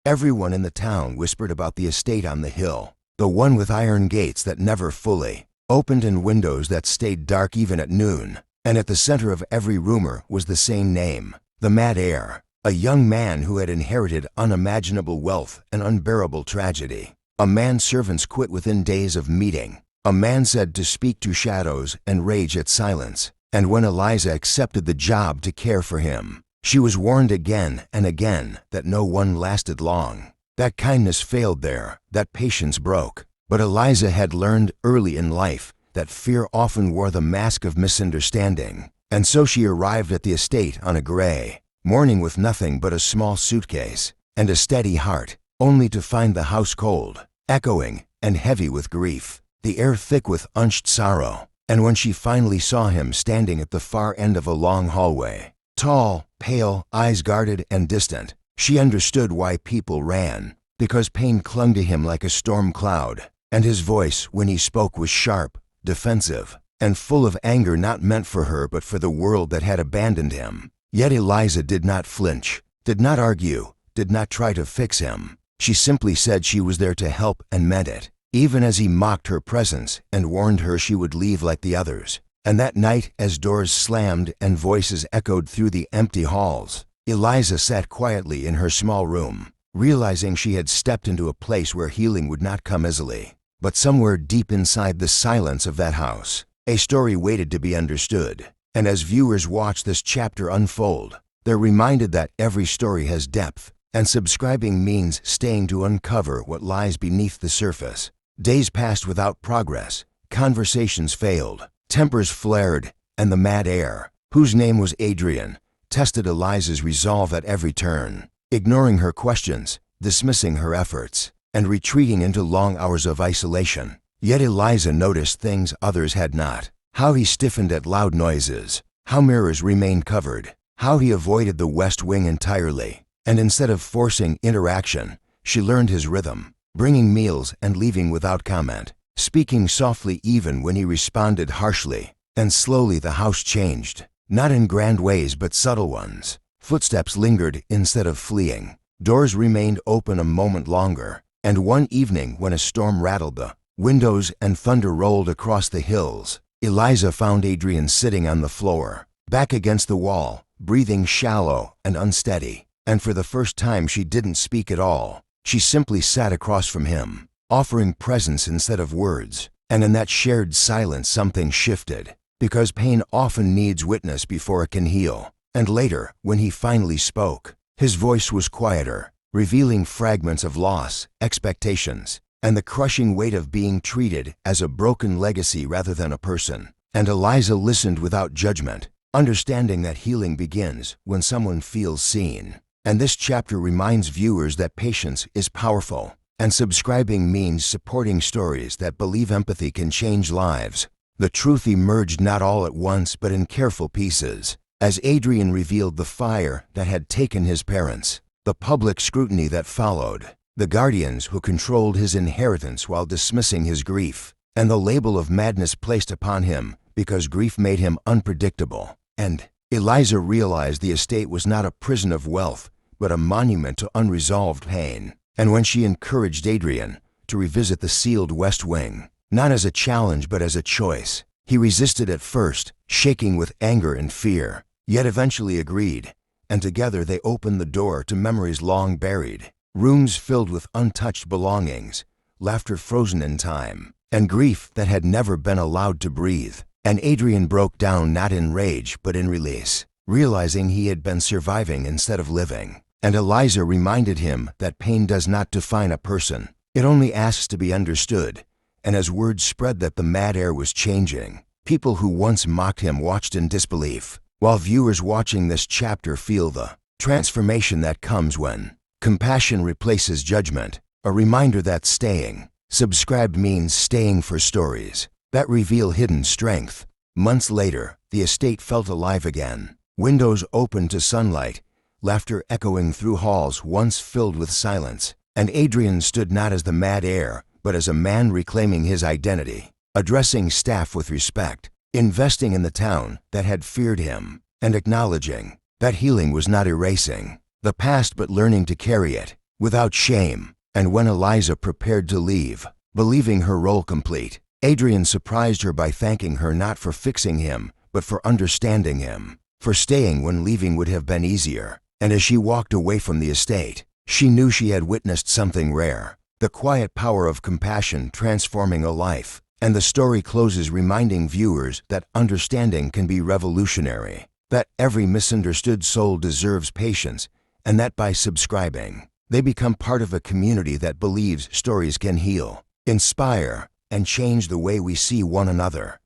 Everyone in the town whispered about the estate on the hill, the one with iron gates that never fully opened and windows that stayed dark even at noon. And at the center of every rumor was the same name, the Mad Heir, a young man who had inherited unimaginable wealth and unbearable tragedy. A man servants quit within days of meeting. A man said to speak to shadows and rage at silence. And when Eliza accepted the job to care for him, she was warned again and again that no one lasted long. That kindness failed there, that patience broke. But Eliza had learned early in life that fear often wore the mask of misunderstanding. And so she arrived at the estate on a gray morning with nothing but a small suitcase and a steady heart, only to find the house cold, echoing, and heavy with grief, the air thick with unshed sorrow. And when she finally saw him standing at the far end of a long hallway, tall, pale, eyes guarded and distant, she understood why people ran, because pain clung to him like a storm cloud, and his voice, when he spoke, was sharp, defensive, and full of anger not meant for her but for the world that had abandoned him. Yet Eliza did not flinch, did not argue, did not try to fix him. She simply said she was there to help and meant it, even as he mocked her presence and warned her she would leave like the others. And that night, as doors slammed and voices echoed through the empty halls, Eliza sat quietly in her small room, realizing she had stepped into a place where healing would not come easily. But somewhere deep inside the silence of that house, a story waited to be understood. And as viewers watch this chapter unfold, they're reminded that every story has depth, and subscribing means staying to uncover what lies beneath the surface. Days passed without progress, conversations failed, tempers flared, and the Mad Heir, whose name was Adrian, tested Eliza's resolve at every turn, ignoring her questions, dismissing her efforts, and retreating into long hours of isolation. Yet Eliza noticed things others had not. How he stiffened at loud noises, how mirrors remained covered, how he avoided the West Wing entirely. And instead of forcing interaction, she learned his rhythm, bringing meals and leaving without comment, speaking softly even when he responded harshly. And slowly the house changed, not in grand ways but subtle ones. Footsteps lingered instead of fleeing. Doors remained open a moment longer. And one evening, when a storm rattled the windows and thunder rolled across the hills, Eliza found Adrian sitting on the floor, back against the wall, breathing shallow and unsteady. And for the first time she didn't speak at all. She simply sat across from him, offering presence instead of words. And in that shared silence something shifted, because pain often needs witness before it can heal. And later, when he finally spoke, his voice was quieter, revealing fragments of loss, expectations, and the crushing weight of being treated as a broken legacy rather than a person. And Eliza listened without judgment, understanding that healing begins when someone feels seen. And this chapter reminds viewers that patience is powerful, and subscribing means supporting stories that believe empathy can change lives. The truth emerged not all at once but in careful pieces, as Adrian revealed the fire that had taken his parents, the public scrutiny that followed, the guardians who controlled his inheritance while dismissing his grief, and the label of madness placed upon him because grief made him unpredictable. And Eliza realized the estate was not a prison of wealth, but a monument to unresolved pain. And when she encouraged Adrian to revisit the sealed West Wing, not as a challenge but as a choice, he resisted at first, shaking with anger and fear, yet eventually agreed. And together they opened the door to memories long buried, rooms filled with untouched belongings, laughter frozen in time, and grief that had never been allowed to breathe. And Adrian broke down not in rage but in release, realizing he had been surviving instead of living. And Eliza reminded him that pain does not define a person, it only asks to be understood. And as word spread that the Mad Heir was changing, people who once mocked him watched in disbelief, while viewers watching this chapter feel the transformation that comes when compassion replaces judgment, a reminder that staying subscribed means staying for stories that reveal hidden strength. Months later, the estate felt alive again. Windows opened to sunlight, laughter echoing through halls once filled with silence. And Adrian stood not as the Mad Heir, but as a man reclaiming his identity, addressing staff with respect, investing in the town that had feared him, and acknowledging that healing was not erasing the past but learning to carry it. without shame. And when Eliza prepared to leave, believing her role complete, Adrian surprised her by thanking her not for fixing him, but for understanding him, for staying when leaving would have been easier. And as she walked away from the estate, she knew she had witnessed something rare, the quiet power of compassion transforming a life. And the story closes reminding viewers that understanding can be revolutionary, that every misunderstood soul deserves patience, and that by subscribing, they become part of a community that believes stories can heal, inspire, and change the way we see one another.